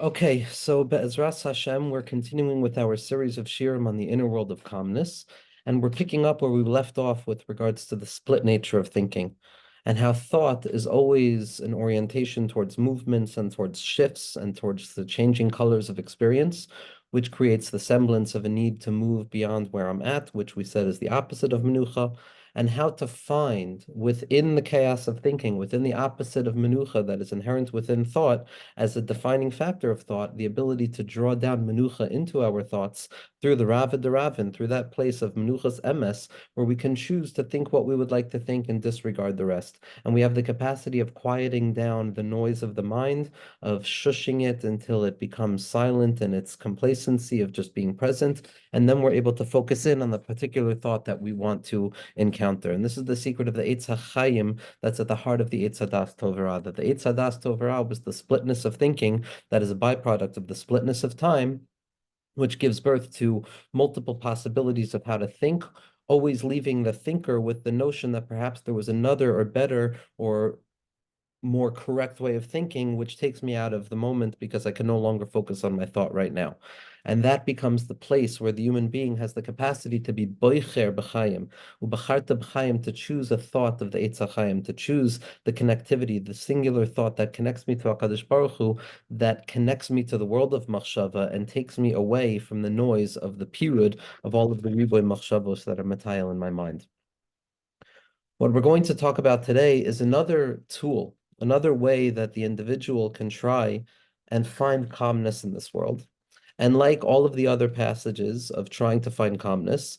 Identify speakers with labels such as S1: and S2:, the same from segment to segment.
S1: Okay, so Be'ezras Hashem, we're continuing with our series of shirim on the inner world of calmness, and we're picking up where we left off with regards to the split nature of thinking, and how thought is always an orientation towards movements and towards shifts and towards the changing colors of experience, which creates the semblance of a need to move beyond where I'm at, which we said is the opposite of menucha, and how to find within the chaos of thinking, within the opposite of menucha that is inherent within thought, as a defining factor of thought, the ability to draw down menucha into our thoughts through the Ravad Ravin, through that place of menuchas emes, where we can choose to think what we would like to think and disregard the rest. And we have the capacity of quieting down the noise of the mind, of shushing it until it becomes silent in its complacency of just being present. And then we're able to focus in on the particular thought that we want to encounter. And this is the secret of the Eitz HaChaim that's at the heart of the Eitz Hadas Tov Ra, that the Eitz Hadas Tov Ra was the splitness of thinking that is a byproduct of the splitness of time, which gives birth to multiple possibilities of how to think, always leaving the thinker with the notion that perhaps there was another or better or more correct way of thinking, which takes me out of the moment because I can no longer focus on my thought right now. And that becomes the place where the human being has the capacity to be boicher b'chayim, u'bacharta b'chayim, to choose a thought of the Eitz HaChaim, to choose the connectivity, the singular thought that connects me to HaKadosh Baruch Hu, that connects me to the world of machshava and takes me away from the noise of the pirud of all of the riboy machshavos that are matayil in my mind. What we're going to talk about today is another tool, another way that the individual can try and find calmness in this world. And like all of the other passages of trying to find calmness,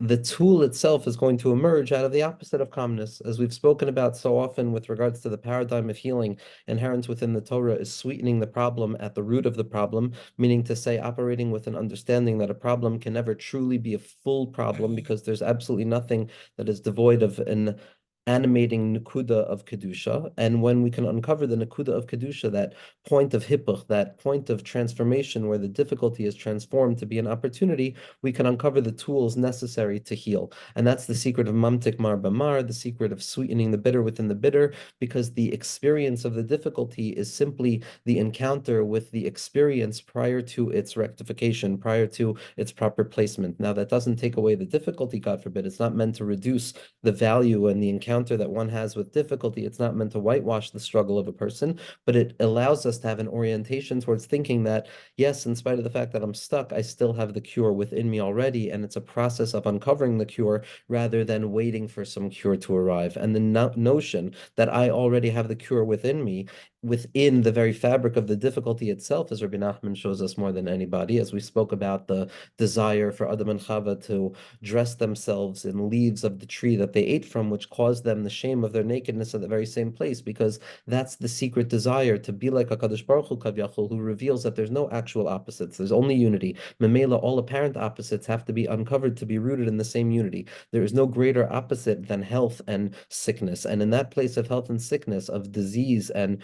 S1: the tool itself is going to emerge out of the opposite of calmness. As we've spoken about so often with regards to the paradigm of healing inherent within the Torah, is sweetening the problem at the root of the problem, meaning to say operating with an understanding that a problem can never truly be a full problem because there's absolutely nothing that is devoid of an animating Nakuda of Kedusha. And when we can uncover the Nakuda of Kedusha, that point of Hippuch, that point of transformation where the difficulty is transformed to be an opportunity, we can uncover the tools necessary to heal. And that's the secret of Mamtik Mar Bamar, the secret of sweetening the bitter within the bitter, because the experience of the difficulty is simply the encounter with the experience prior to its rectification, prior to its proper placement. Now, that doesn't take away the difficulty, God forbid. It's not meant to reduce the value and the encounter that one has with difficulty. It's not meant to whitewash the struggle of a person, but it allows us to have an orientation towards thinking that, yes, in spite of the fact that I'm stuck, I still have the cure within me already. And it's a process of uncovering the cure rather than waiting for some cure to arrive. And the notion that I already have the cure within me, within the very fabric of the difficulty itself, as Rabbi Nachman shows us more than anybody, as we spoke about the desire for Adam and Chava to dress themselves in leaves of the tree that they ate from, which caused them the shame of their nakedness at the very same place, because that's the secret desire to be like HaKadosh Baruch Hu Kavyachol, who reveals that there's no actual opposites. There's only unity. Memela, all apparent opposites have to be uncovered to be rooted in the same unity. There is no greater opposite than health and sickness. And in that place of health and sickness, of disease and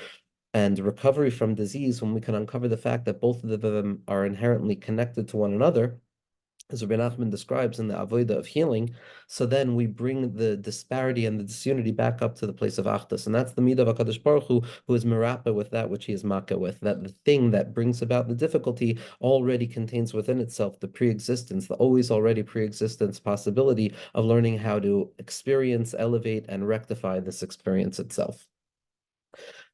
S1: recovery from disease, when we can uncover the fact that both of them are inherently connected to one another, as Rabbi Nachman describes in the Avodah of healing, so then we bring the disparity and the disunity back up to the place of Achdus. And that's the midah of HaKadosh Baruch Hu, who is merapah with that which he is makkah with, that the thing that brings about the difficulty already contains within itself the pre-existence, the always already pre-existence possibility of learning how to experience, elevate, and rectify this experience itself.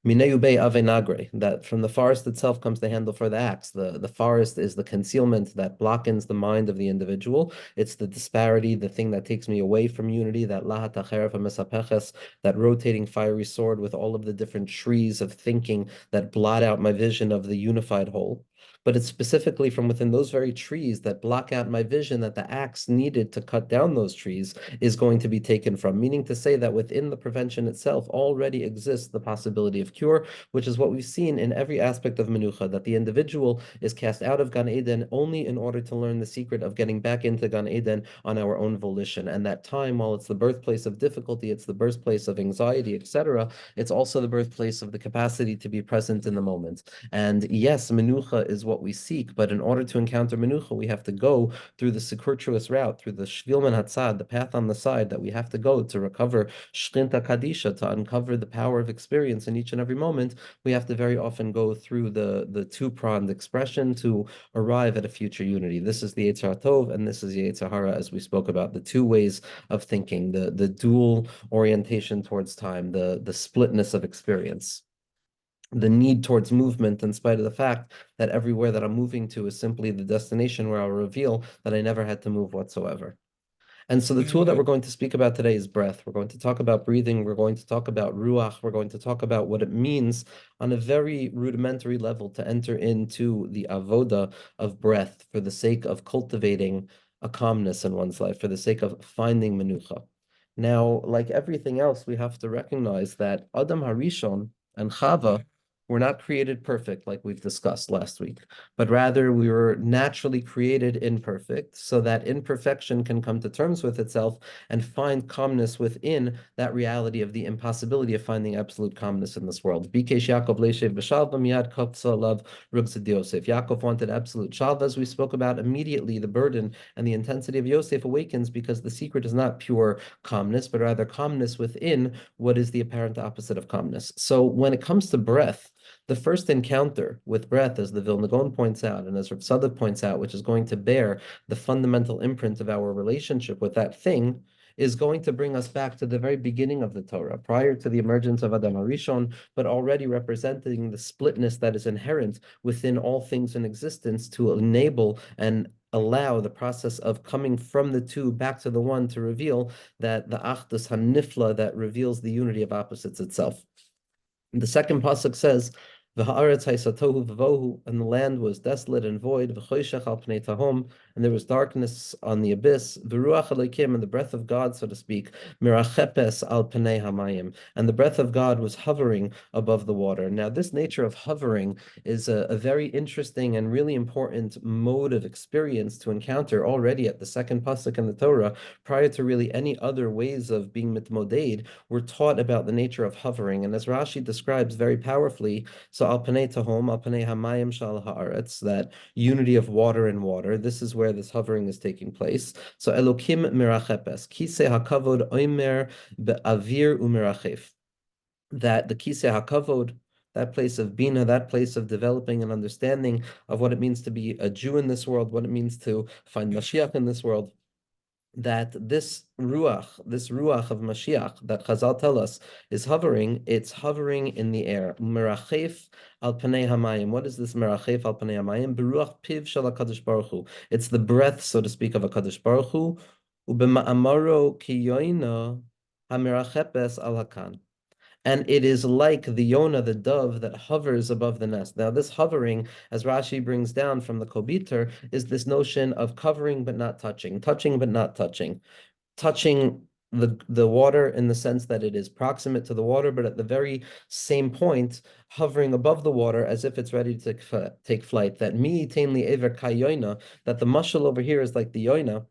S1: Mineyubei Avenagre, that from the forest itself comes the handle for the axe. The forest is the concealment that blockens the mind of the individual. It's the disparity, the thing that takes me away from unity, that lahat acheref mesapeches, that rotating fiery sword with all of the different trees of thinking that blot out my vision of the unified whole. But it's specifically from within those very trees that block out my vision that the axe needed to cut down those trees is going to be taken from, meaning to say that within the prevention itself already exists the possibility of cure, which is what we've seen in every aspect of Menucha, that the individual is cast out of Gan Eden only in order to learn the secret of getting back into Gan Eden on our own volition. And that time, while it's the birthplace of difficulty, it's the birthplace of anxiety, etc., it's also the birthplace of the capacity to be present in the moment. And yes, Menucha is what what we seek. But in order to encounter menucha, we have to go through the circuitous route, through the shvilman hatzad, the path on the side that we have to go to recover shchinta kadisha, to uncover the power of experience in each and every moment. We have to very often go through the two-pronged expression to arrive at a future unity. This is the Yetzer Tov, and this is the Yetzer Hara, as we spoke about, the two ways of thinking, the dual orientation towards time, the splitness of experience, the need towards movement, in spite of the fact that everywhere that I'm moving to is simply the destination where I'll reveal that I never had to move whatsoever. And so the tool that we're going to speak about today is breath. We're going to talk about breathing. We're going to talk about ruach. We're going to talk about what it means on a very rudimentary level to enter into the avoda of breath for the sake of cultivating a calmness in one's life, for the sake of finding menucha. Now, like everything else, we have to recognize that Adam Harishon and Chava were not created perfect, like we've discussed last week, but rather we were naturally created imperfect, so that imperfection can come to terms with itself and find calmness within that reality of the impossibility of finding absolute calmness in this world. Bikesh Yaakov leishev b'shalva miyad kapsa love rugzid Yosef. Yaakov wanted absolute shalva, as we spoke about. Immediately, the burden and the intensity of Yosef awakens, because the secret is not pure calmness, but rather calmness within what is the apparent opposite of calmness. So when it comes to breath, the first encounter with breath, as the Vilna Gaon points out, and as Rav Tzadok points out, which is going to bear the fundamental imprint of our relationship with that thing, is going to bring us back to the very beginning of the Torah, prior to the emergence of Adam Harishon, but already representing the splitness that is inherent within all things in existence to enable and allow the process of coming from the two back to the one to reveal that the achdus hanifla that reveals the unity of opposites itself. The second pasuk says, "V'haaretz haisatohu v'vohu," and the land was desolate and void. V'choshech al pnei tahom, and there was darkness on the abyss. V'ruach Elokim, and the breath of God, so to speak, mirachepes al pnei hamayim, and the breath of God was hovering above the water. Now, this nature of hovering is a very interesting and really important mode of experience to encounter already at the second pasuk in the Torah. Prior to really any other ways of being mitmoded, we're taught about the nature of hovering, and as Rashi describes very powerfully, so al panei tahom, al panei hamayim shal haaretz, that unity of water and water. This is where this hovering is taking place. So Elokim mirachepes, kiseh hakavod oimer be'avir umirachef, that the kiseh hakavod, that place of bina, that place of developing and understanding of what it means to be a Jew in this world, what it means to find Mashiach in this world, that this ruach of Mashiach that Chazal tell us is hovering, it's hovering in the air. Merachef al panei hamayim. What is this merachef al panei hamayim? Beruach piv shel HaKadosh Baruch Hu. It's the breath, so to speak, of HaKadosh Baruch Hu. Ubema'amaro kiyoina hamerachepes al hakan. And it is like the Yonah, the dove that hovers above the nest. Now, this hovering, as Rashi brings down from the Kobiter, is this notion of covering but not touching, touching but not touching, touching the water in the sense that it is proximate to the water, but at the very same point, hovering above the water as if it's ready to take flight. That mi yitain ever kayoina, that the mashal over here is like the Yonah.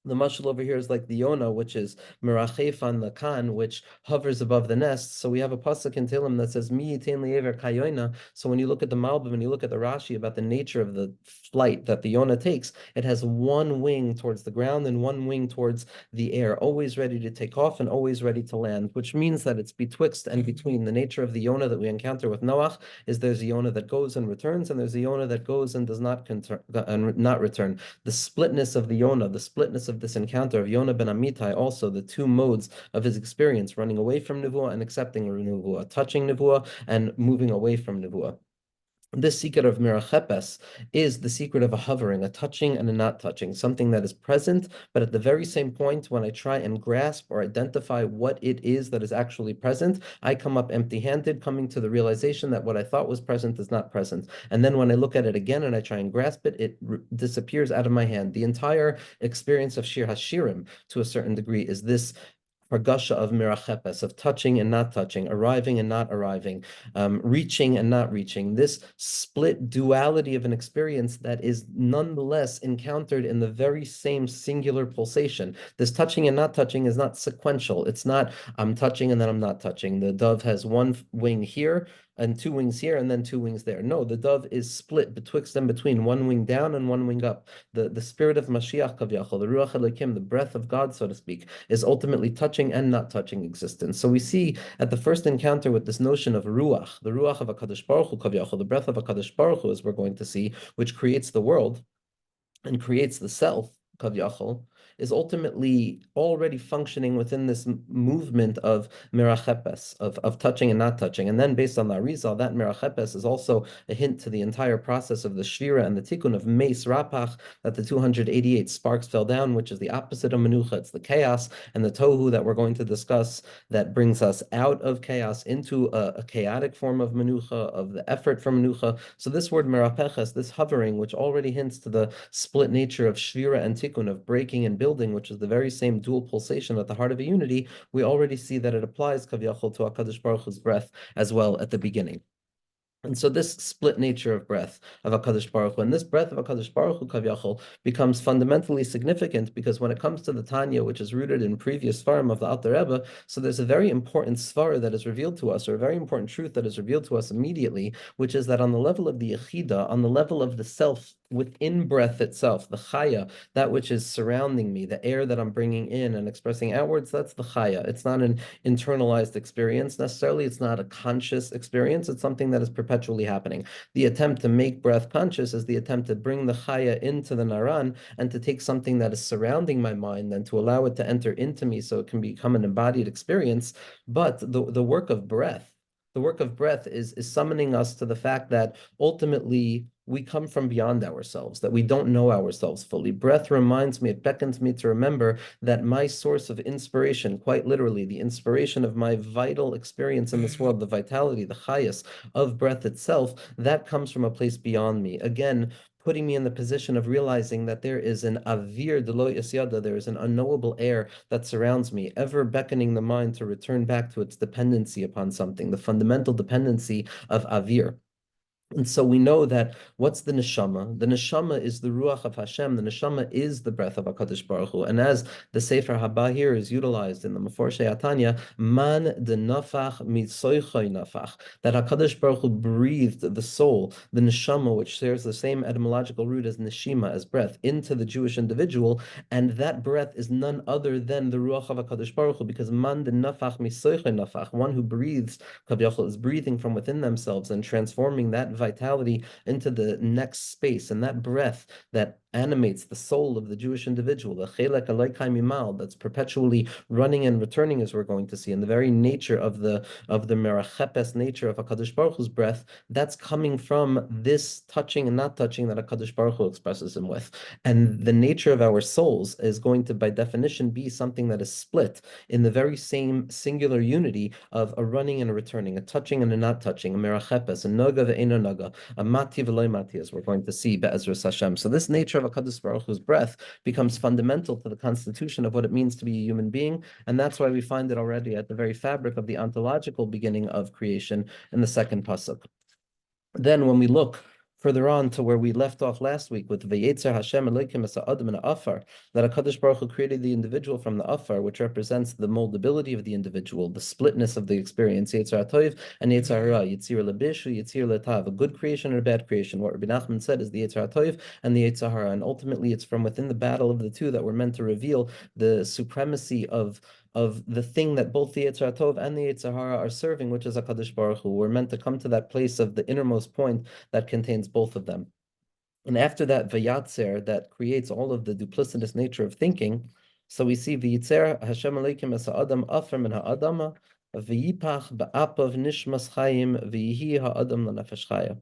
S1: The mashal over here is like the Yonah, which is merachef on the kan, which hovers above the nest. So we have a pasuk in Tehillim that says mi yitain li'ever kayoina. So when you look at the Malbim and you look at the Rashi about the nature of the flight that the Yonah takes, it has one wing towards the ground and one wing towards the air, always ready to take off and always ready to land, which means that it's betwixt and between. The nature of the Yonah that we encounter with Noach is there's a Yonah that goes and returns, and there's a Yonah that goes and does not return. The splitness of the Yonah, the splitness of this encounter of Yonah ben Amittai, also the two modes of his experience, running away from Nevuah and accepting Nevuah, touching Nevuah and moving away from Nevuah. This secret of mirachepes is the secret of a hovering, a touching and a not touching, something that is present, but at the very same point, when I try and grasp or identify what it is that is actually present, I come up empty-handed, coming to the realization that what I thought was present is not present. And then when I look at it again and I try and grasp it, it disappears out of my hand. The entire experience of Shir Hashirim, to a certain degree, is this hargasha of mirachepes, of touching and not touching, arriving and not arriving, reaching and not reaching, this split duality of an experience that is nonetheless encountered in the very same singular pulsation. This touching and not touching is not sequential. It's not I'm touching and then I'm not touching. The dove has one wing here, and two wings here and then two wings there. No, the dove is split betwixt and between, one wing down and one wing up. The spirit of Mashiach Kavyachol, the Ruach Elokim, the breath of God, so to speak, is ultimately touching and not touching existence. So we see at the first encounter with this notion of Ruach, the Ruach of HaKadosh Baruch Hu Kavyachol, the breath of HaKadosh Baruch Hu, as we're going to see, which creates the world and creates the self, Kavyachol, is ultimately already functioning within this movement of mirachepes, of touching and not touching. And then based on the Arizal, that mirachepes is also a hint to the entire process of the shvira and the tikkun of meis rapach, that the 288 sparks fell down, which is the opposite of menucha. It's the chaos and the tohu that we're going to discuss that brings us out of chaos into a chaotic form of menucha, of the effort for menucha. So this word merapeches, this hovering, which already hints to the split nature of shvira and tikkun, of breaking and building, which is the very same dual pulsation at the heart of a unity, we already see that it applies kavyachol to HaKadosh Baruch Hu's breath as well at the beginning. And so this split nature of breath of HaKadosh Baruch Hu, and this breath of HaKadosh Baruch Hu, Kavyachol, becomes fundamentally significant because when it comes to the Tanya, which is rooted in previous Svarim of the Alter Rebbe, so there's a very important Svar that is revealed to us, or a very important truth that is revealed to us immediately, which is that on the level of the Yechida, on the level of the self within breath itself, the Chaya, that which is surrounding me, the air that I'm bringing in and expressing outwards, that's the Chaya. It's not an internalized experience necessarily. It's not a conscious experience. It's something that is perpetually happening. The attempt to make breath conscious is the attempt to bring the Chaya into the Naran and to take something that is surrounding my mind and to allow it to enter into me so it can become an embodied experience. But the work of breath, the work of breath is summoning us to the fact that ultimately we come from beyond ourselves, that we don't know ourselves fully. Breath reminds me, it beckons me to remember that my source of inspiration, quite literally, the inspiration of my vital experience in this world, the vitality, the chayas of breath itself, that comes from a place beyond me. Again, putting me in the position of realizing that there is an avir delo yasyada, there is an unknowable air that surrounds me, ever beckoning the mind to return back to its dependency upon something, the fundamental dependency of avir. And so we know that what's the neshama? The neshama is the ruach of Hashem. The neshama is the breath of HaKadosh Baruch Hu. And as the Sefer Haba here is utilized in the Meforshei Atanya, man de nafach mitzoichoi nafach, that HaKadosh Baruch Hu breathed the soul, the neshama, which shares the same etymological root as neshima, as breath, into the Jewish individual. And that breath is none other than the ruach of HaKadosh Baruch Hu, because man de nafach mitzoichoi nafach, one who breathes, Kavyachol, is breathing from within themselves and transforming that vitality into the next space, and that breath that animates the soul of the Jewish individual, the chelek alokai mimal, that's perpetually running and returning, as we're going to see, in the very nature of the merachepes nature of HaKadosh Baruch Hu's breath, that's coming from this touching and not touching that HaKadosh Baruch Hu expresses him with. And the nature of our souls is going to, by definition, be something that is split in the very same singular unity of a running and a returning, a touching and a not touching, a merachepes, a noga ve'eno noga, a mati v'loy mati, as we're going to see, be'ezras Hashem. So this nature of HaKadosh Baruch Hu's breath becomes fundamental to the constitution of what it means to be a human being, and that's why we find it already at the very fabric of the ontological beginning of creation in the second pasuk. Then when we look further on to where we left off last week with Vayetzer Hashem Elokim as Adam and Afar, that HaKadosh Baruch Hu created the individual from the Afar, which represents the moldability of the individual, the splitness of the experience, Yetzer HaTov and Yetzer Hara, Yitzir Lebishu, Yitzir Letav, a good creation and a bad creation. What Rabbi Nachman said is the Yetzer HaTov and the Yetzer Hara, and ultimately it's from within the battle of the two that we're meant to reveal the supremacy of the thing that both the Yetzer HaTov and the Yetzer Hara are serving, which is HaKadosh Baruch Hu. We're meant to come to that place of the innermost point that contains both of them. And after that Vayatzer, that creates all of the duplicitous nature of thinking, so we see Vayitzer Hashem Elokim es ha'adam afer min ha'adama, v'yipach ba'apav nishmas chayim, v'yihi ha'adam lanefesh chaya.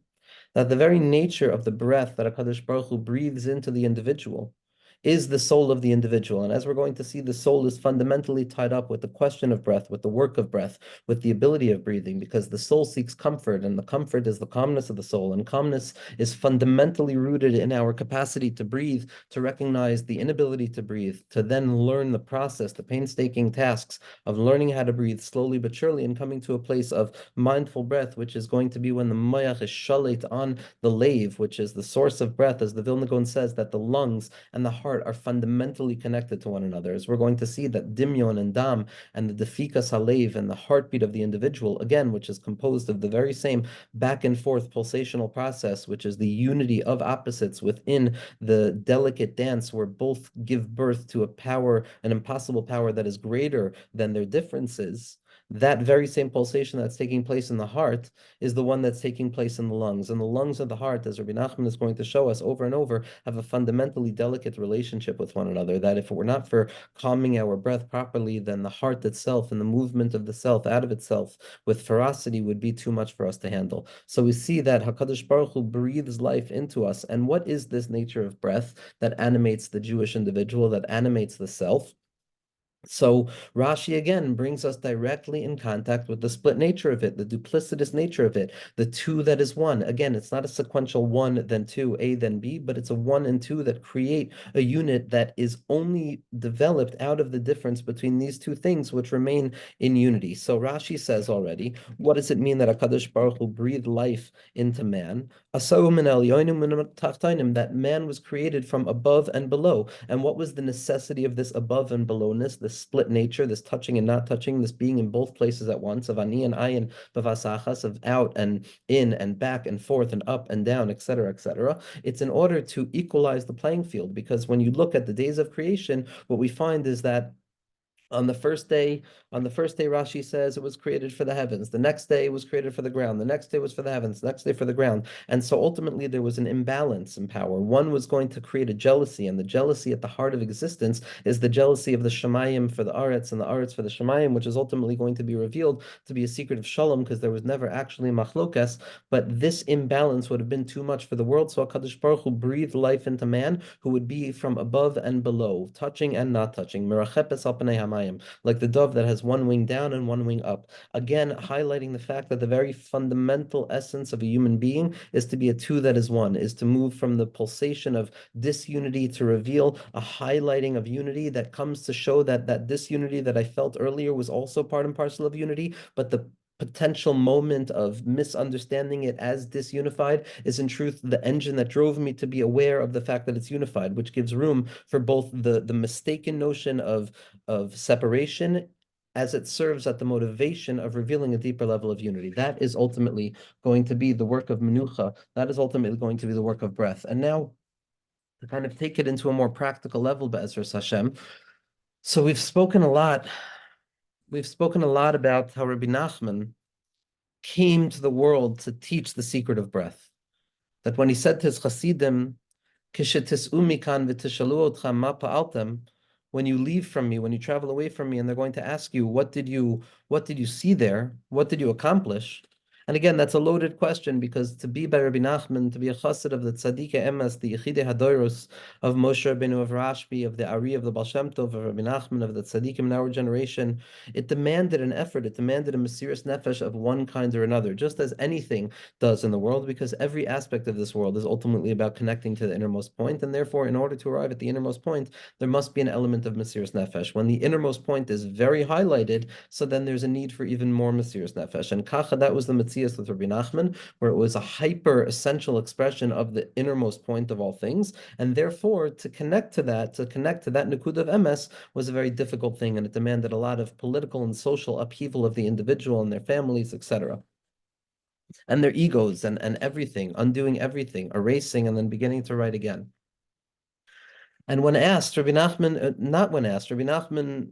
S1: That the very nature of the breath that HaKadosh Baruch Hu breathes into the individual is the soul of the individual. And as we're going to see, the soul is fundamentally tied up with the question of breath, with the work of breath, with the ability of breathing, because the soul seeks comfort, and the comfort is the calmness of the soul. And calmness is fundamentally rooted in our capacity to breathe, to recognize the inability to breathe, to then learn the process, the painstaking tasks of learning how to breathe slowly but surely and coming to a place of mindful breath, which is going to be when the moyach is shalit on the lave, which is the source of breath, as the Vilna Gaon says, that the lungs and the heart heart are fundamentally connected to one another. As we're going to see that Dimyon and Dam and the Defikas Halev and the heartbeat of the individual, again, which is composed of the very same back and forth pulsational process, which is the unity of opposites within the delicate dance where both give birth to a power, an impossible power that is greater than their differences. That very same pulsation that's taking place in the heart is the one that's taking place in the lungs. And the lungs of the heart, as Rabbi Nachman is going to show us over and over, have a fundamentally delicate relationship with one another, that if it were not for calming our breath properly, then the heart itself and the movement of the self out of itself with ferocity would be too much for us to handle. So we see that HaKadosh Baruch Hu breathes life into us. And what is this nature of breath that animates the Jewish individual, that animates the self? So Rashi again brings us directly in contact with the split nature of it, the duplicitous nature of it, the two that is one. Again, it's not a sequential one, then two, A, then B, but it's a one and two that create a unit that is only developed out of the difference between these two things, which remain in unity. So Rashi says already, what does it mean that HaKadosh Baruch Hu breathed life into man? That man was created from above and below. And what was the necessity of this above and belowness, this split nature, this touching and not touching, this being in both places at once, of ani and ayin, bavasachas, of out and in and back and forth and up and down, etc., etc. It's in order to equalize the playing field, because when you look at the days of creation, what we find is that on the first day, Rashi says it was created for the heavens. The next day it was created for the ground. The next day was for the heavens. The next day for the ground. And so ultimately there was an imbalance in power. One was going to create a jealousy, and the jealousy at the heart of existence is the jealousy of the Shemayim for the Aretz and the Aretz for the Shemayim, which is ultimately going to be revealed to be a secret of Shalom, because there was never actually machlokas. But this imbalance would have been too much for the world. So HaKadosh Baruch Hu breathed life into man, who would be from above and below, touching and not touching. Merachepes al panei hamayim, like the dove that has one wing down and one wing up. Again, highlighting the fact that the very fundamental essence of a human being is to be a two that is one, is to move from the pulsation of disunity to reveal a highlighting of unity that comes to show that that disunity that I felt earlier was also part and parcel of unity, but the potential moment of misunderstanding it as disunified is in truth the engine that drove me to be aware of the fact that it's unified, which gives room for both the mistaken notion of separation as it serves at the motivation of revealing a deeper level of unity. That is ultimately going to be the work of menucha. That is ultimately going to be the work of breath. And now to kind of take it into a more practical level, Be'ezras Hashem. So we've spoken a lot about how Rabbi Nachman came to the world to teach the secret of breath. That when he said to his Hasidim, when you leave from me, when you travel away from me, and they're going to ask you, what did you see there? What did you accomplish? And again, that's a loaded question, because to be by Rabbi Nachman, to be a chassid of the Tzadikei Emes, the Yechidei Hadoros of Moshe Rabbeinu, of Rashbi, of the Ari, of the Baal Shem Tov, of Rabbi Nachman, of the Tzadikim in our generation, it demanded an effort, it demanded a Mesiras Nefesh of one kind or another, just as anything does in the world, because every aspect of this world is ultimately about connecting to the innermost point, and therefore, in order to arrive at the innermost point, there must be an element of Mesiras Nefesh. When the innermost point is very highlighted, so then there's a need for even more Mesiras Nefesh. And Kacha, that was the with Rabbi Nachman, where it was a hyper essential expression of the innermost point of all things, and therefore to connect to that Nakud of Emes was a very difficult thing, and it demanded a lot of political and social upheaval of the individual and their families, etc. And their egos and everything, undoing everything, erasing and then beginning to write again. And when asked, Rabbi Nachman, not when asked, Rabbi Nachman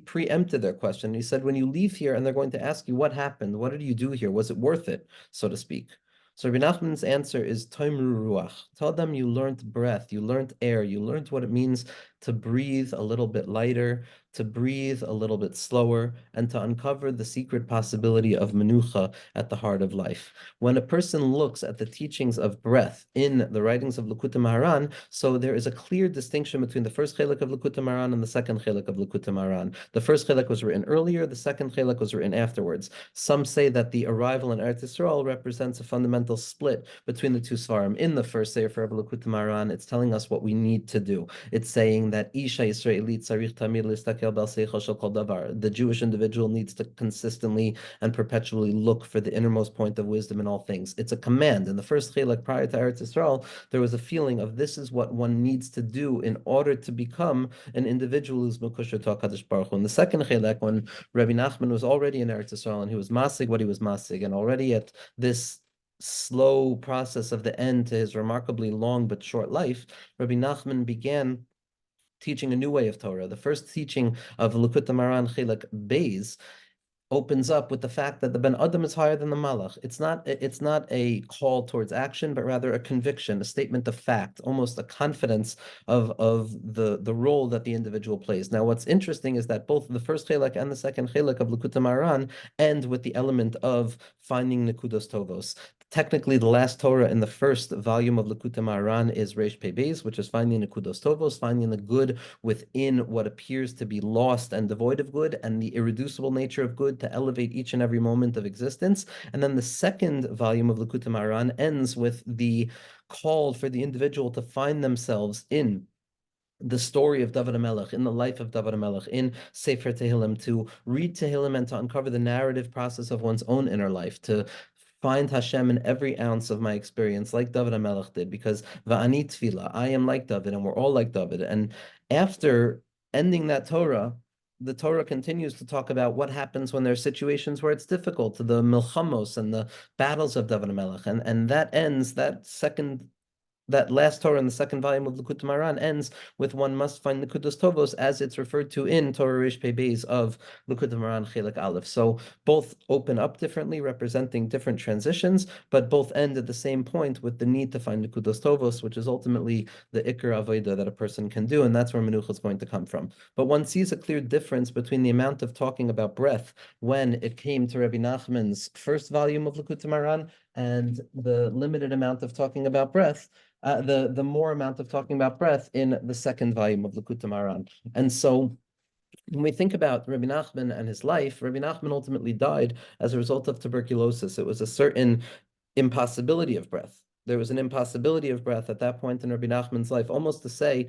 S1: preempted their question. He said, when you leave here and they're going to ask you what happened, what did you do here? Was it worth it, so to speak? So Rabbi Nachman's answer is Toimru Ruach. Tell them you learned breath, you learned air, you learned what it means to breathe a little bit lighter, to breathe a little bit slower, and to uncover the secret possibility of menucha at the heart of life. When a person looks at the teachings of breath in the writings of Likutei Moharan, so there is a clear distinction between the first chelik of Likutei Moharan and the second chelik of Likutei Moharan. The first chelik was written earlier, the second chelik was written afterwards. Some say that the arrival in Eretz Yisrael represents a fundamental split between the two svarim. In the first sefer of Likutei Moharan, it's telling us what we need to do. It's saying that Isha Yisraelit Tzarich Tamid Listakel Bal Seichel Shel Kol Davar. The Jewish individual needs to consistently and perpetually look for the innermost point of wisdom in all things. It's a command. In the first chilek prior to Eretz Yisrael, there was a feeling of this is what one needs to do in order to become an individual who's Mekusher to HaKadosh Baruch Hu. In the second chilek, when Rabbi Nachman was already in Eretz Yisrael and he was masig what he was masig, and already at this slow process of the end to his remarkably long but short life, Rabbi Nachman began teaching a new way of Torah. The first teaching of Likutei Moharan Chilek Beis opens up with the fact that the Ben Adam is higher than the Malach. It's not a call towards action, but rather a conviction, a statement of fact, almost a confidence of the role that the individual plays. Now, what's interesting is that both the first Chelek and the second Chelek of Likutei Moharan end with the element of finding Nekudos Tovos. Technically, the last Torah in the first volume of Likutei Moharan is Reish Pei Beis, which is finding Nekudos Tovos, finding the good within what appears to be lost and devoid of good, and the irreducible nature of good to elevate each and every moment of existence. And then the second volume of Likutei Moharan ends with the call for the individual to find themselves in the story of David HaMelech, in the life of David HaMelech, in Sefer Tehillim, to read Tehillim and to uncover the narrative process of one's own inner life, to find Hashem in every ounce of my experience, like David HaMelech did, because Va'ani Tefillah, I am like David, and we're all like David. And after ending that Torah, the Torah continues to talk about what happens when there are situations where it's difficult, the milchamos and the battles of David HaMelech. And that ends, that last Torah in the second volume of Likutei Moharan ends with one must find Nekudos Tovos as it's referred to in Torah Reish Pei Beis of Likutei Moharan Chelek Aleph. So both open up differently, representing different transitions, but both end at the same point with the need to find Nekudos Tovos, which is ultimately the Iker Avodah that a person can do, and that's where Menucha is going to come from. But one sees a clear difference between the amount of talking about breath when it came to Rabbi Nachman's first volume of Likutei Moharan and the limited amount of talking about breath the more amount of talking about breath in the second volume of Likutei Moharan. And so when we think about Rabbi Nachman and his life, Rabbi Nachman ultimately died as a result of tuberculosis. It was a certain impossibility of breath. There was an impossibility of breath at that point in Rabbi Nachman's life, almost to say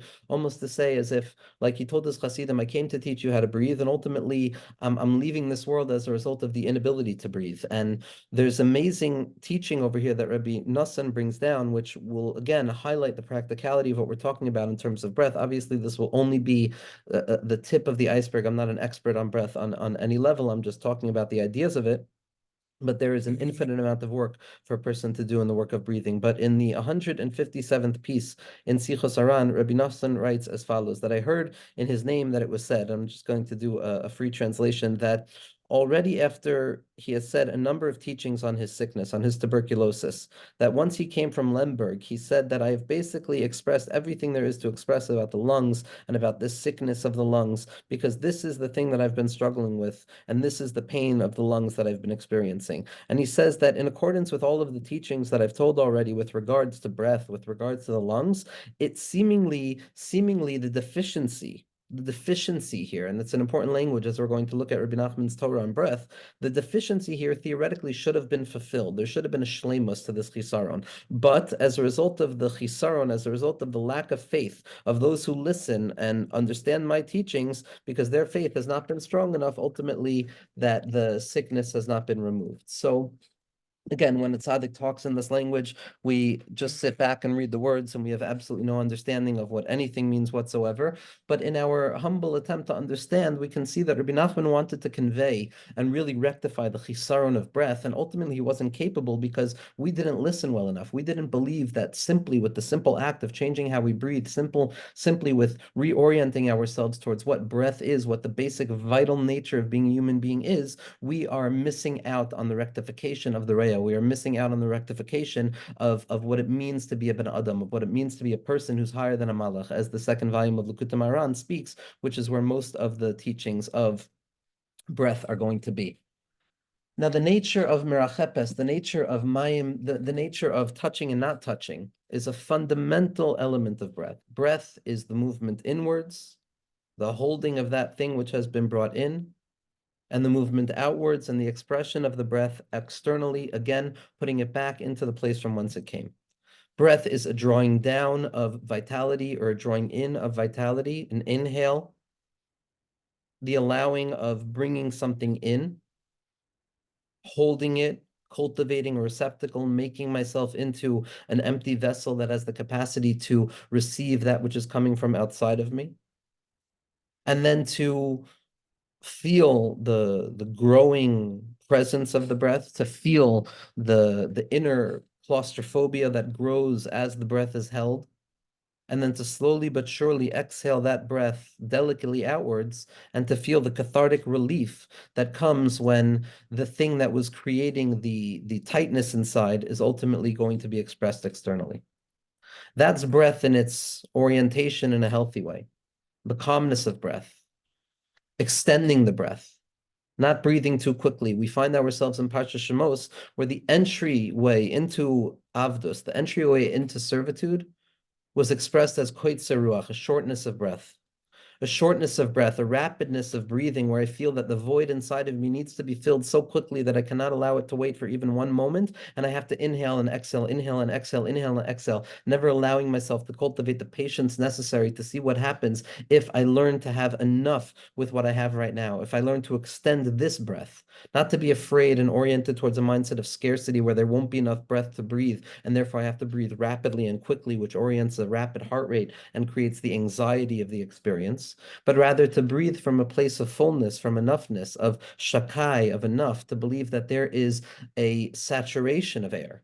S1: as if, like he told his Hasidim, I came to teach you how to breathe, and ultimately I'm leaving this world as a result of the inability to breathe. And there's amazing teaching over here that Rabbi Nassan brings down, which will again highlight the practicality of what we're talking about in terms of breath. Obviously, this will only be the tip of the iceberg. I'm not an expert on breath on any level. I'm just talking about the ideas of it. But there is an infinite amount of work for a person to do in the work of breathing. But in the 157th piece in Sichos Aran, Rabbi Nachman writes as follows, that I heard in his name that it was said, I'm just going to do a free translation, that already after he has said a number of teachings on his sickness, on his tuberculosis, that once he came from Lemberg, he said that I have basically expressed everything there is to express about the lungs and about this sickness of the lungs, because this is the thing that I've been struggling with, and this is the pain of the lungs that I've been experiencing. And he says that in accordance with all of the teachings that I've told already with regards to breath, with regards to the lungs, it's seemingly the deficiency here, and it's an important language as we're going to look at Rabbi Nachman's Torah on breath, the deficiency here theoretically should have been fulfilled. There should have been a shleimus to this chisaron. But as a result of the chisaron, as a result of the lack of faith of those who listen and understand my teachings, because their faith has not been strong enough, ultimately, that the sickness has not been removed. So again, when a tzaddik talks in this language, we just sit back and read the words, and we have absolutely no understanding of what anything means whatsoever. But in our humble attempt to understand, we can see that Rabbi Nachman wanted to convey and really rectify the chisaron of breath, and ultimately he wasn't capable because we didn't listen well enough. We didn't believe that simply with the simple act of changing how we breathe, simply with reorienting ourselves towards what breath is, what the basic vital nature of being a human being is, we are missing out on the rectification of the Reya. We are missing out on the rectification of what it means to be a Ben Adam, of what it means to be a person who's higher than a Malach, as the second volume of Likutei Moharan speaks, which is where most of the teachings of breath are going to be. Now, the nature of Merachepes, the nature of Mayim, the nature of touching and not touching, is a fundamental element of breath. Breath is the movement inwards, the holding of that thing which has been brought in, and the movement outwards and the expression of the breath externally, again, putting it back into the place from whence it came. Breath is a drawing down of vitality or a drawing in of vitality, an inhale, the allowing of bringing something in, holding it, cultivating a receptacle, making myself into an empty vessel that has the capacity to receive that which is coming from outside of me. And then to feel the growing presence of the breath, to feel the inner claustrophobia that grows as the breath is held, and then to slowly but surely exhale that breath delicately outwards, and to feel the cathartic relief that comes when the thing that was creating the tightness inside is ultimately going to be expressed externally. That's breath in its orientation in a healthy way, the calmness of breath, extending the breath, not breathing too quickly. We find ourselves in Parsha Shemos where the entryway into Avdus, the entryway into servitude, was expressed as koitzer ruach, a shortness of breath. A shortness of breath, a rapidness of breathing, where I feel that the void inside of me needs to be filled so quickly that I cannot allow it to wait for even one moment. And I have to inhale and exhale, inhale and exhale, inhale and exhale, never allowing myself to cultivate the patience necessary to see what happens if I learn to have enough with what I have right now, if I learn to extend this breath, not to be afraid and oriented towards a mindset of scarcity where there won't be enough breath to breathe, and therefore I have to breathe rapidly and quickly, which orients a rapid heart rate and creates the anxiety of the experience, but rather to breathe from a place of fullness, from enoughness, of shakai, of enough, to believe that there is a saturation of air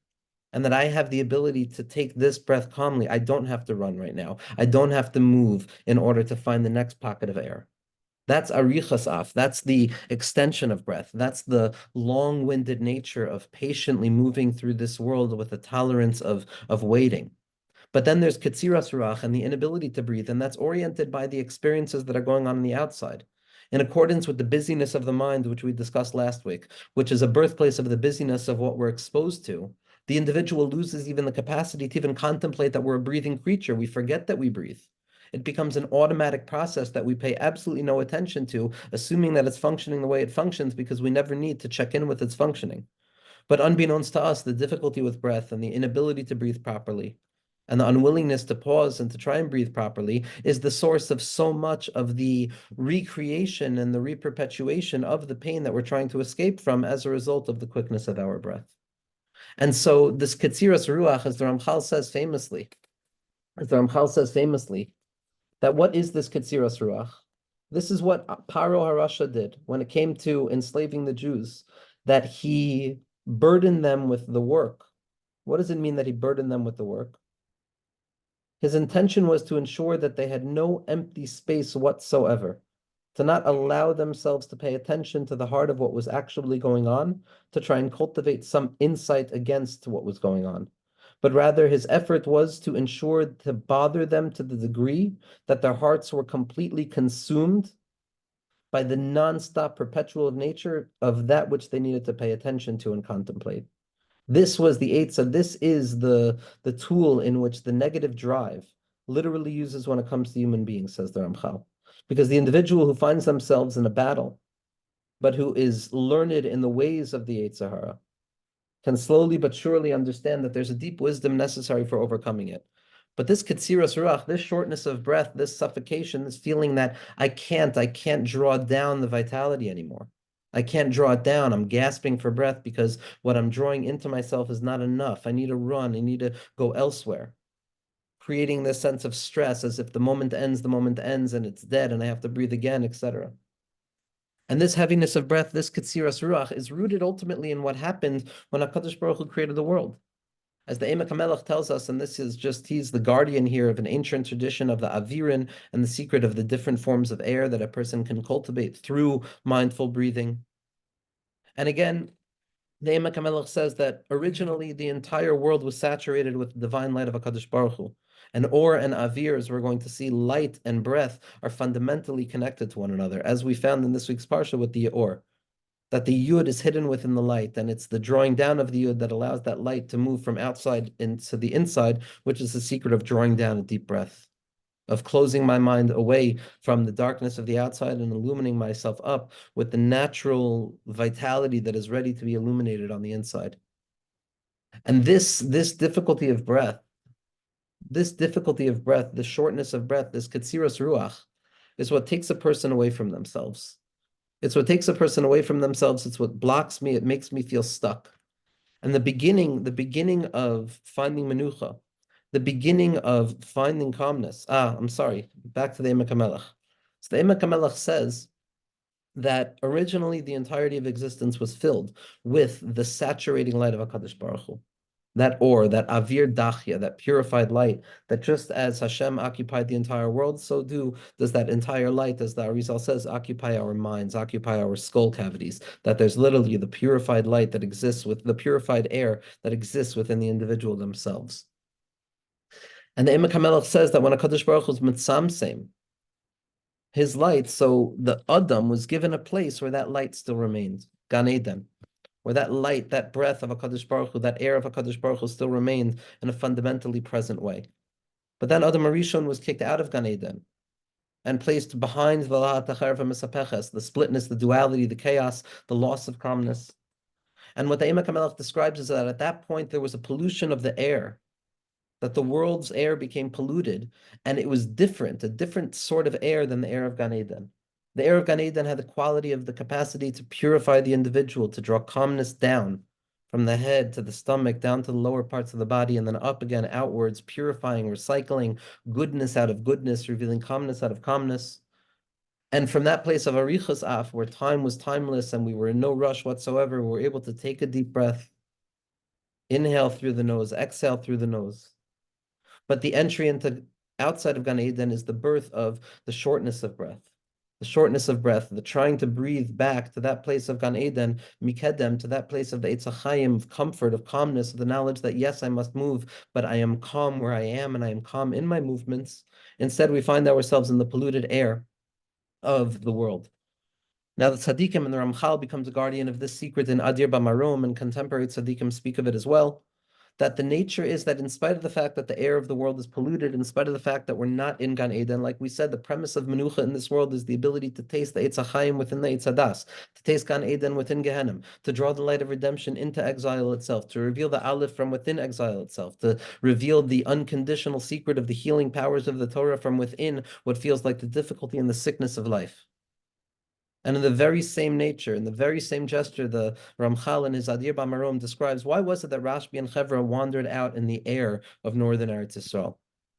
S1: and that I have the ability to take this breath calmly. I don't have to run right now. I don't have to move in order to find the next pocket of air. That's arichas af. That's the extension of breath. That's the long-winded nature of patiently moving through this world with a tolerance of waiting. But then there's Ketziras Ruach and the inability to breathe, and that's oriented by the experiences that are going on the outside. In accordance with the busyness of the mind, which we discussed last week, which is a birthplace of the busyness of what we're exposed to, the individual loses even the capacity to even contemplate that we're a breathing creature. We forget that we breathe. It becomes an automatic process that we pay absolutely no attention to, assuming that it's functioning the way it functions because we never need to check in with its functioning. But unbeknownst to us, the difficulty with breath and the inability to breathe properly and the unwillingness to pause and to try and breathe properly is the source of so much of the recreation and the reperpetuation of the pain that we're trying to escape from as a result of the quickness of our breath. And so this Ketziras Ruach, as the Ramchal says famously, that what is this Ketziras Ruach? This is what Paro Harasha did when it came to enslaving the Jews, that he burdened them with the work. What does it mean that he burdened them with the work? His intention was to ensure that they had no empty space whatsoever, to not allow themselves to pay attention to the heart of what was actually going on, to try and cultivate some insight against what was going on. But rather, his effort was to ensure to bother them to the degree that their hearts were completely consumed by the non-stop perpetual nature of that which they needed to pay attention to and contemplate. This was the Eitzah. This is the tool in which the negative drive literally uses when it comes to human beings, says the Ramchal. Because the individual who finds themselves in a battle, but who is learned in the ways of the Eitzah Hara, can slowly but surely understand that there's a deep wisdom necessary for overcoming it. But this Ketziras Ruach, this shortness of breath, this suffocation, this feeling that I can't draw down the vitality anymore. I can't draw it down. I'm gasping for breath because what I'm drawing into myself is not enough. I need to run. I need to go elsewhere. Creating this sense of stress as if the moment ends and it's dead and I have to breathe again, etc. And this heaviness of breath, this Ketziras Ruach, is rooted ultimately in what happened when HaKadosh Baruch Hu created the world. As the Emek HaMelech tells us, and this is just, he's the guardian here of an ancient tradition of the Avirin and the secret of the different forms of air that a person can cultivate through mindful breathing. And again, the Emek HaMelech says that originally the entire world was saturated with the divine light of HaKadosh Baruch Hu. And Or and Avir, as we're going to see, light and breath are fundamentally connected to one another, as we found in this week's Parsha with the Or, that the Yud is hidden within the light, and it's the drawing down of the Yud that allows that light to move from outside into the inside, which is the secret of drawing down a deep breath, of closing my mind away from the darkness of the outside and illumining myself up with the natural vitality that is ready to be illuminated on the inside. And this difficulty of breath, This difficulty of breath, this shortness of breath, this katsiras ruach, is what takes a person away from themselves. It's what takes a person away from themselves. It's what blocks me. It makes me feel stuck. And the beginning of finding menucha, the beginning of finding calmness. I'm sorry. Back to the Emek HaMelech. So the Emek HaMelech says that originally the entirety of existence was filled with the saturating light of HaKadosh Baruch Hu. That or, that avir dachya, that purified light, that just as Hashem occupied the entire world, so does that entire light, as the Arizal says, occupy our minds, occupy our skull cavities. That there's literally the purified light that exists with the purified air that exists within the individual themselves. And the Emek HaMelech says that when HaKadosh Baruch Hu is mitzamsem, his light, so the Adam was given a place where that light still remained, Gan Eden, where that light, that breath of HaKadosh Baruch Hu, that air of HaKadosh Baruch Hu still remained in a fundamentally present way. But then Adam Arishon was kicked out of Gan Eden and placed behind the splitness, the duality, the chaos, the loss of calmness. And what the Emek HaMelech describes is that at that point there was a pollution of the air, that the world's air became polluted, and it was different, a different sort of air than the air of Gan Eden. The air of Gan Eden had the quality of the capacity to purify the individual, to draw calmness down from the head to the stomach, down to the lower parts of the body, and then up again outwards, purifying, recycling goodness out of goodness, revealing calmness out of calmness. And from that place of Arichas Af, where time was timeless and we were in no rush whatsoever, we were able to take a deep breath, inhale through the nose, exhale through the nose. But the entry into outside of Gan Eden is the birth of the shortness of breath. The shortness of breath, the trying to breathe back to that place of Gan Eden, Mikedem, to that place of the Eitz HaChaim, of comfort, of calmness, of the knowledge that yes, I must move, but I am calm where I am and I am calm in my movements. Instead, we find ourselves in the polluted air of the world. Now the tzaddikim and the Ramchal becomes a guardian of this secret in Adir Bamarom, and contemporary tzaddikim speak of it as well, that the nature is that in spite of the fact that the air of the world is polluted, in spite of the fact that we're not in Gan Eden, like we said, the premise of Menucha in this world is the ability to taste the Eitz HaChaim within the Eitz HaDas, to taste Gan Eden within Gehenna, to draw the light of redemption into exile itself, to reveal the Aleph from within exile itself, to reveal the unconditional secret of the healing powers of the Torah from within what feels like the difficulty and the sickness of life. And in the very same nature, in the very same gesture, the Ramchal in his Adir Bamarom describes why was it that Rashbi and Chevra wandered out in the air of northern Eretz Yisrael?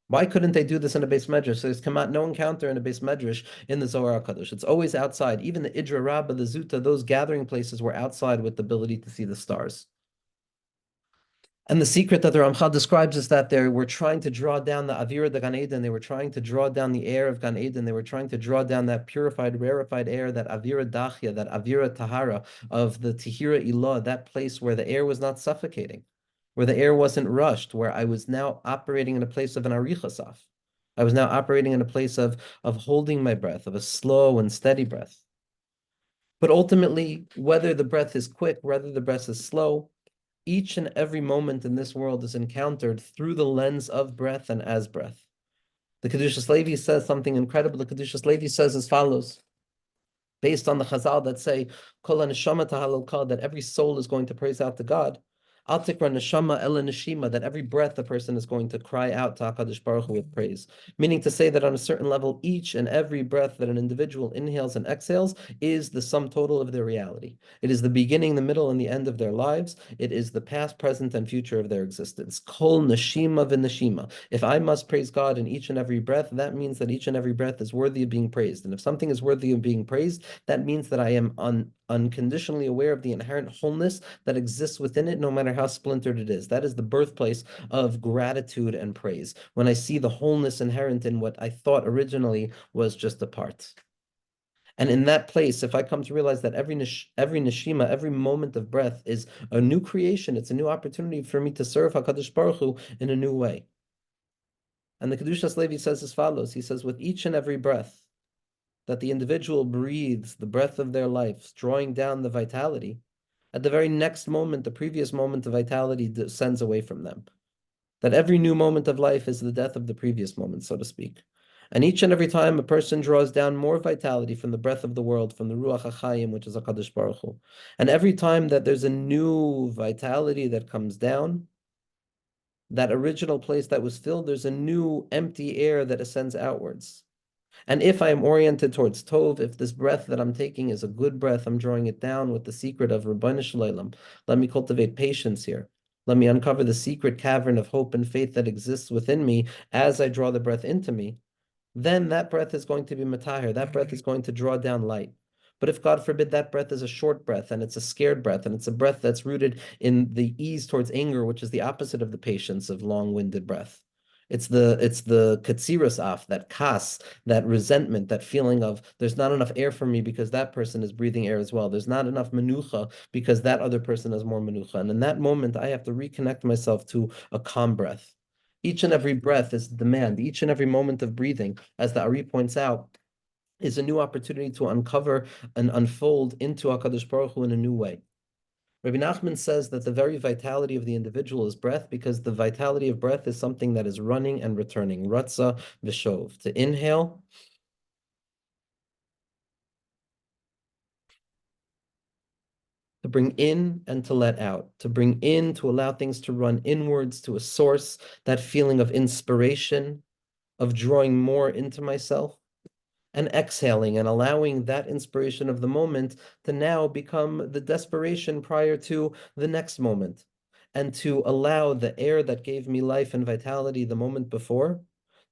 S1: Why couldn't they do this in a base medrash? So there's come out no encounter in a base medrash in the Zohar HaKadosh. It's always outside. Even the Idra Rabbah, the Zuta, those gathering places were outside with the ability to see the stars. And the secret that the Ramchal describes is that they were trying to draw down the Avira de Gan Eden. They were trying to draw down the air of Gan Eden. They were trying to draw down that purified, rarefied air, that Avira Dachya, that Avira Tahara of the Tihira Ilah, that place where the air was not suffocating, where the air wasn't rushed, where I was now operating in a place of an Arichasaf. I was now operating in a place of holding my breath, of a slow and steady breath. But ultimately, whether the breath is quick, whether the breath is slow, each and every moment in this world is encountered through the lens of breath and as breath. The Kedushas Levi says something incredible. The Kedushas Levi says as follows, based on the Chazal that say, Kol neshama tahalal kol, that every soul is going to praise out to God. Al tikra neshama ela neshima, that every breath the person is going to cry out to HaKadosh Baruch Hu with praise. Meaning to say that on a certain level, each and every breath that an individual inhales and exhales is the sum total of their reality. It is the beginning, the middle, and the end of their lives. It is the past, present, and future of their existence. Kol neshima v'neshima. If I must praise God in each and every breath, that means that each and every breath is worthy of being praised. And if something is worthy of being praised, that means that I am unconditionally aware of the inherent wholeness that exists within it, no matter how splintered it is. That is the birthplace of gratitude and praise, when I see the wholeness inherent in what I thought originally was just a part. And in that place, if I come to realize that every neshima, every moment of breath is a new creation, it's a new opportunity for me to serve HaKadosh Baruch Hu in a new way. And the Kedushas Levi says as follows, he says, with each and every breath that the individual breathes, the breath of their life, drawing down the vitality, at the very next moment, the previous moment of vitality descends away from them. That every new moment of life is the death of the previous moment, so to speak. And each and every time a person draws down more vitality from the breath of the world, from the Ruach HaChaim, which is HaKadosh Baruch Hu. And every time that there's a new vitality that comes down, that original place that was filled, there's a new empty air that ascends outwards. And if I am oriented towards Tov, if this breath that I'm taking is a good breath, I'm drawing it down with the secret of Rabbeinu Shalom. Let me cultivate patience here. Let me uncover the secret cavern of hope and faith that exists within me as I draw the breath into me. Then that breath is going to be matahir. That breath is going to draw down light. But if God forbid that breath is a short breath and it's a scared breath and it's a breath that's rooted in the ease towards anger, which is the opposite of the patience of long-winded breath. It's the katsiras af, that kas, that resentment, that feeling of there's not enough air for me because that person is breathing air as well. There's not enough menucha because that other person has more menucha. And in that moment, I have to reconnect myself to a calm breath. Each and every breath is demand. Each and every moment of breathing, as the Ari points out, is a new opportunity to uncover and unfold into HaKadosh Baruch Hu in a new way. Rabbi Nachman says that the very vitality of the individual is breath, because the vitality of breath is something that is running and returning. Ratza v'shov. To inhale, to bring in and to let out, to bring in, to allow things to run inwards to a source, that feeling of inspiration, of drawing more into myself, and exhaling and allowing that inspiration of the moment to now become the desperation prior to the next moment, and to allow the air that gave me life and vitality the moment before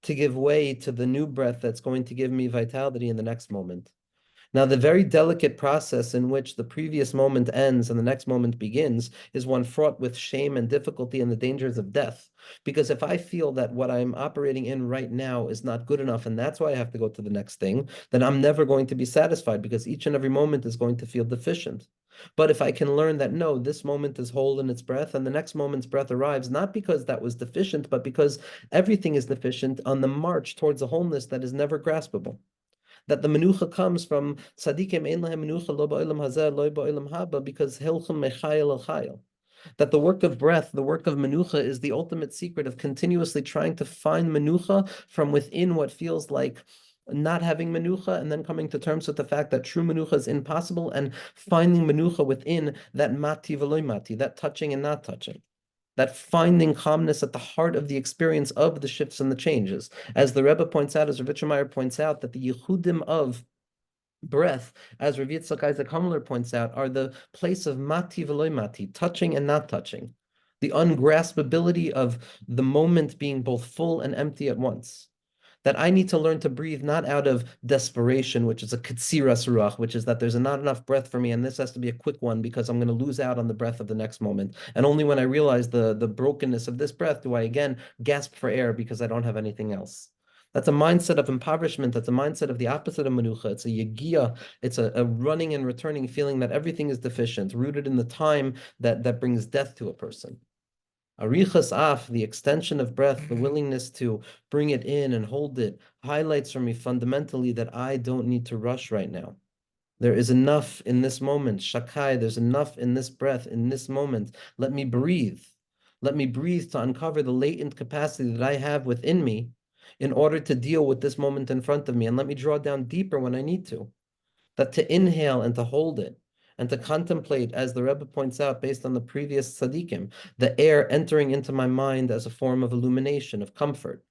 S1: to give way to the new breath that's going to give me vitality in the next moment. Now, the very delicate process in which the previous moment ends and the next moment begins is one fraught with shame and difficulty and the dangers of death. Because if I feel that what I'm operating in right now is not good enough, and that's why I have to go to the next thing, then I'm never going to be satisfied, because each and every moment is going to feel deficient. But if I can learn that, no, this moment is whole in its breath, and the next moment's breath arrives, not because that was deficient, but because everything is deficient on the march towards a wholeness that is never graspable. That the menucha comes from tzaddikim ein lahem menucha lo ba'olam hazeh lo ba'olam haba, because hilchim mechayel al chayel. That the work of breath, the work of menucha, is the ultimate secret of continuously trying to find menucha from within what feels like not having menucha, and then coming to terms with the fact that true menucha is impossible, and finding menucha within that mati v'loy mati, that touching and not touching. That finding calmness at the heart of the experience of the shifts and the changes. As the Rebbe points out, as Rav Meyer points out, that the yichudim of breath, as Rav Yitzchak Isaac Hamler points out, are the place of mati v'loy mati, touching and not touching. The ungraspability of the moment being both full and empty at once. That I need to learn to breathe not out of desperation, which is a katsiras ruach, which is that there's not enough breath for me, and this has to be a quick one because I'm going to lose out on the breath of the next moment. And only when I realize the brokenness of this breath do I again gasp for air because I don't have anything else. That's a mindset of impoverishment. That's a mindset of the opposite of menucha. It's a yegia. It's a running and returning feeling that everything is deficient, rooted in the time that brings death to a person. Arichas af, the extension of breath, the willingness to bring it in and hold it, highlights for me fundamentally that I don't need to rush right now. There is enough in this moment. Shakai, there's enough in this breath, in this moment. Let me breathe. Let me breathe to uncover the latent capacity that I have within me in order to deal with this moment in front of me. And let me draw down deeper when I need to. That to inhale and to hold it, and to contemplate, as the Rebbe points out, based on the previous tzaddikim, the air entering into my mind as a form of illumination, of comfort.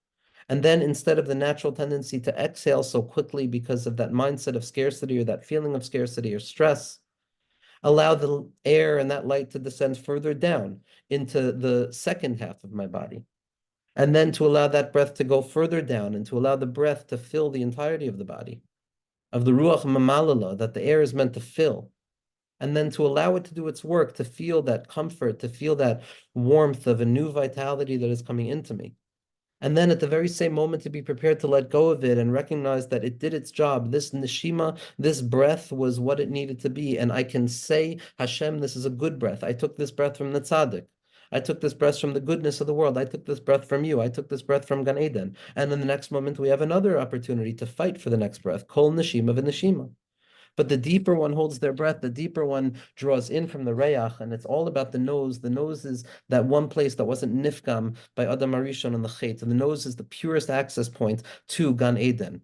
S1: And then instead of the natural tendency to exhale so quickly because of that mindset of scarcity or that feeling of scarcity or stress, allow the air and that light to descend further down into the second half of my body. And then to allow that breath to go further down and to allow the breath to fill the entirety of the body, of the ruach mamalala, that the air is meant to fill. And then to allow it to do its work, to feel that comfort, to feel that warmth of a new vitality that is coming into me. And then at the very same moment to be prepared to let go of it and recognize that it did its job. This neshima, this breath was what it needed to be. And I can say, Hashem, this is a good breath. I took this breath from the tzaddik. I took this breath from the goodness of the world. I took this breath from you. I took this breath from Gan Eden. And in the next moment, we have another opportunity to fight for the next breath. Kol neshima v'neshima. But the deeper one holds their breath, the deeper one draws in from the reyach, and it's all about the nose. The nose is that one place that wasn't nifkam by Adam Arishon and the Chet. And the nose is the purest access point to Gan Eden.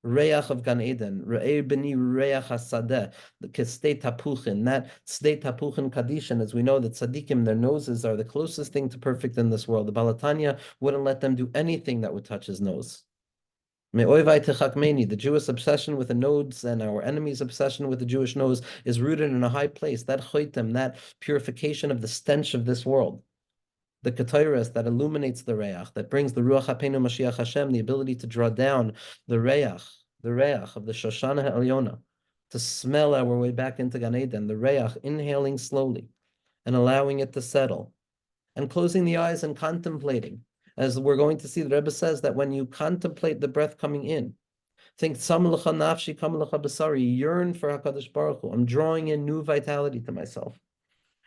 S1: Reach of Gan Eden, Re'er B'ni Reach HaSadeh, the Kestei Tapuchin, that Stei Tapuchin Kadishan, as we know that tzaddikim, their noses are the closest thing to perfect in this world. The Balatanya wouldn't let them do anything that would touch his nose. The Jewish obsession with the nose and our enemy's obsession with the Jewish nose is rooted in a high place, that choitem, that purification of the stench of this world. The Ketairos that illuminates the Reach, that brings the Ruach HaPeinu Mashiach Hashem, the ability to draw down the Reach of the Shoshana Ha'elyona, to smell our way back into Gan Eden, the Reach, inhaling slowly and allowing it to settle, and closing the eyes and contemplating. As we're going to see, the Rebbe says that when you contemplate the breath coming in, think, Sam l'cha nafshi, kam l'cha basari, yearn for HaKadosh Baruch Hu. I'm drawing in new vitality to myself.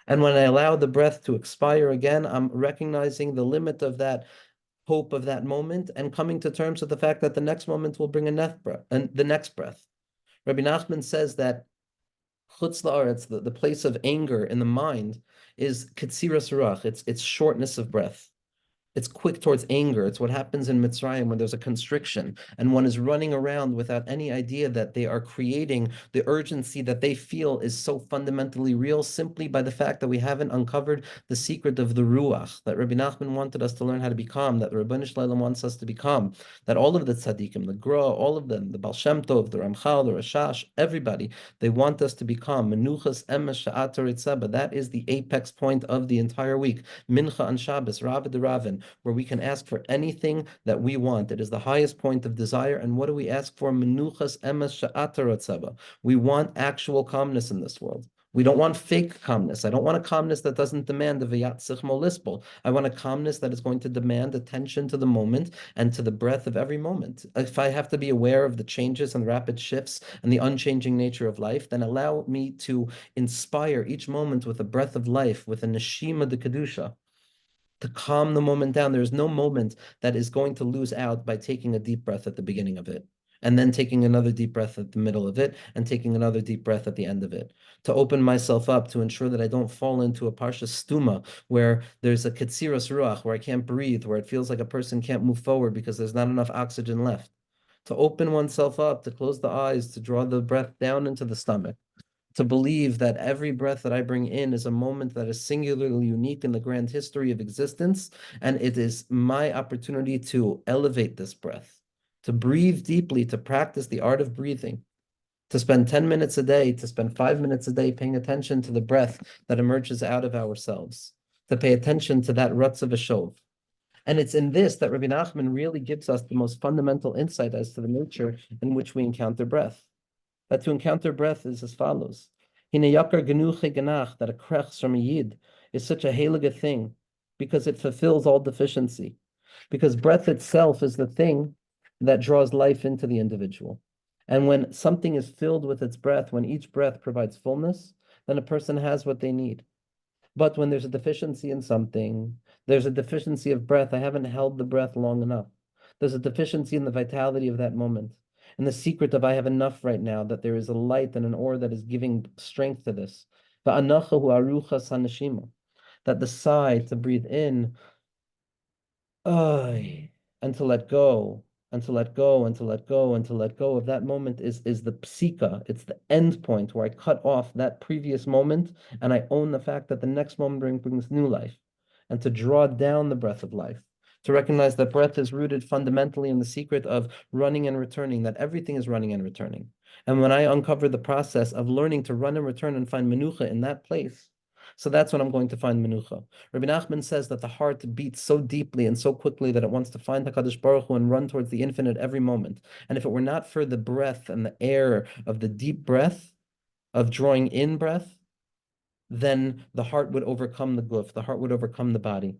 S1: And when I allow the breath to expire again, I'm recognizing the limit of that hope of that moment and coming to terms with the fact that the next moment will bring a next breath, and the next breath. Rabbi Nachman says that chutz la'aretz, the place of anger in the mind, is ketziras ruach, it's shortness of breath. It's quick towards anger. It's what happens in Mitzrayim when there's a constriction and one is running around without any idea that they are creating the urgency that they feel is so fundamentally real simply by the fact that we haven't uncovered the secret of the Ruach, that Rabbi Nachman wanted us to learn how to become, that Rabbeinu Shalom wants us to become, that all of the tzaddikim, the Gra, all of them, the Baal Shem Tov, the Ramchal, the Rashash, everybody, they want us to become Menuchas Emes Sha'at Tzeba. That is the apex point of the entire week. Mincha on Shabbos, Rav de Ravin, where we can ask for anything that we want. It is the highest point of desire. And what do we ask for? Menuchas emes sha'at. We want actual calmness in this world. We don't want fake calmness. I don't want a calmness that doesn't demand a v'yatzich molisbol. I want a calmness that is going to demand attention to the moment and to the breath of every moment. If I have to be aware of the changes and rapid shifts and the unchanging nature of life, then allow me to inspire each moment with a breath of life, with a neshima de kedusha, to calm the moment down. There's no moment that is going to lose out by taking a deep breath at the beginning of it, and then taking another deep breath at the middle of it, and taking another deep breath at the end of it, to open myself up, to ensure that I don't fall into a parsha stuma, where there's a ketziras ruach, where I can't breathe, where it feels like a person can't move forward because there's not enough oxygen left. To open oneself up, to close the eyes, to draw the breath down into the stomach, to believe that every breath that I bring in is a moment that is singularly unique in the grand history of existence, and it is my opportunity to elevate this breath, to breathe deeply, to practice the art of breathing, to spend 10 minutes a day, to spend 5 minutes a day paying attention to the breath that emerges out of ourselves, to pay attention to that rutz of a shov. And it's in this that Rabbi Nachman really gives us the most fundamental insight as to the nature in which we encounter breath. That to encounter breath is as follows. Hine yakar genuche genach, that a krech from a yid is such a heilige thing because it fulfills all deficiency. Because breath itself is the thing that draws life into the individual. And when something is filled with its breath, when each breath provides fullness, then a person has what they need. But when there's a deficiency in something, there's a deficiency of breath. I haven't held the breath long enough. There's a deficiency in the vitality of that moment. And the secret of I have enough right now, that there is a light and an aura that is giving strength to this. That the sigh to breathe in, and to let go, and to let go, and to let go, and to let go of that moment is the psika. It's the end point where I cut off that previous moment and I own the fact that the next moment brings new life, and to draw down the breath of life, to recognize that breath is rooted fundamentally in the secret of running and returning, that everything is running and returning. And when I uncover the process of learning to run and return and find menucha in that place, so that's when I'm going to find menucha. Rabbi Nachman says that the heart beats so deeply and so quickly that it wants to find HaKadosh Baruch Hu and run towards the infinite every moment. And if it were not for the breath and the air of the deep breath, of drawing in breath, then the heart would overcome the guf, the heart would overcome the body.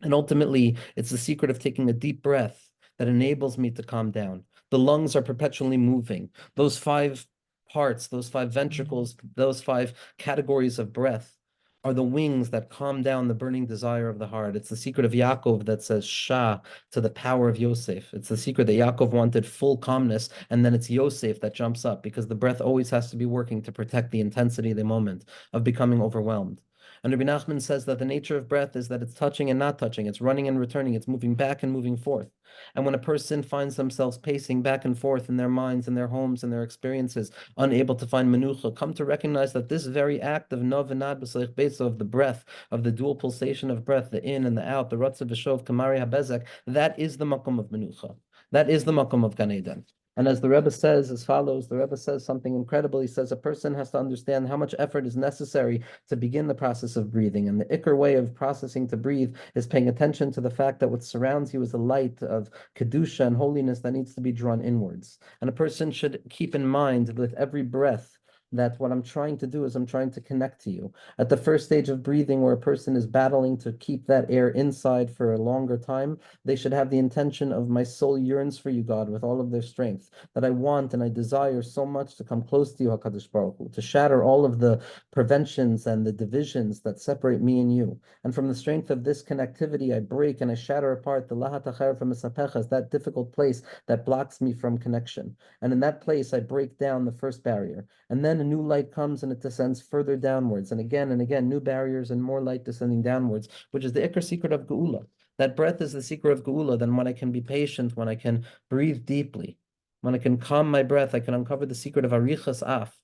S1: And ultimately, it's the secret of taking a deep breath that enables me to calm down. The lungs are perpetually moving. Those 5 parts, those 5 ventricles, those 5 categories of breath are the wings that calm down the burning desire of the heart. It's the secret of Yaakov that says Shah to the power of Yosef. It's the secret that Yaakov wanted full calmness, and then it's Yosef that jumps up, because the breath always has to be working to protect the intensity of the moment of becoming overwhelmed. And Rabbi Nachman says that the nature of breath is that it's touching and not touching, it's running and returning, it's moving back and moving forth. And when a person finds themselves pacing back and forth in their minds, in their homes, in their experiences, unable to find menucha, come to recognize that this very act of nov and nad b'seich beso, of the breath, of the dual pulsation of breath, the in and the out, the ratzav v'shov kamari habezek, that is the makom of menucha. That is the makom of Gan Eden. And as the Rebbe says as follows, the Rebbe says something incredible. He says a person has to understand how much effort is necessary to begin the process of breathing. And the ikar way of processing to breathe is paying attention to the fact that what surrounds you is a light of kedusha and holiness that needs to be drawn inwards. And a person should keep in mind with every breath that what I'm trying to do is I'm trying to connect to you. At the first stage of breathing, where a person is battling to keep that air inside for a longer time, they should have the intention of my soul yearns for you, God, with all of their strength, that I want and I desire so much to come close to you, HaKadosh Baruch Hu, to shatter all of the preventions and the divisions that separate me and you. And from the strength of this connectivity, I break and I shatter apart the lahat acher from Esapechas, that difficult place that blocks me from connection. And in that place, I break down the first barrier. And then a new light comes and it descends further downwards. And again, new barriers and more light descending downwards, which is the ikar secret of Geula. That breath is the secret of Geula. Then when I can be patient, when I can breathe deeply, when I can calm my breath, I can uncover the secret of Arichas Af,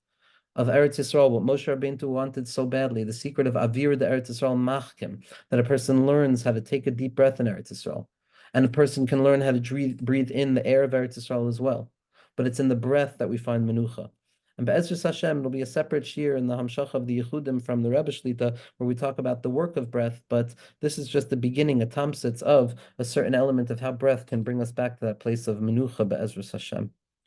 S1: of Eretz Yisrael, what Moshe Rabbeinu wanted so badly, the secret of Avir the Eretz Yisrael Machkim, that a person learns how to take a deep breath in Eretz Yisrael. And a person can learn how to breathe in the air of Eretz Yisrael as well. But it's in the breath that we find Menucha. And Be'ezras Hashem, it'll be a separate shir in the Hamshach of the Yechudim from the Rebbe Shlita, where we talk about the work of breath, but this is just the beginning, a tamsitz of a certain element of how breath can bring us back to that place of Menucha Be'ezras Hashem.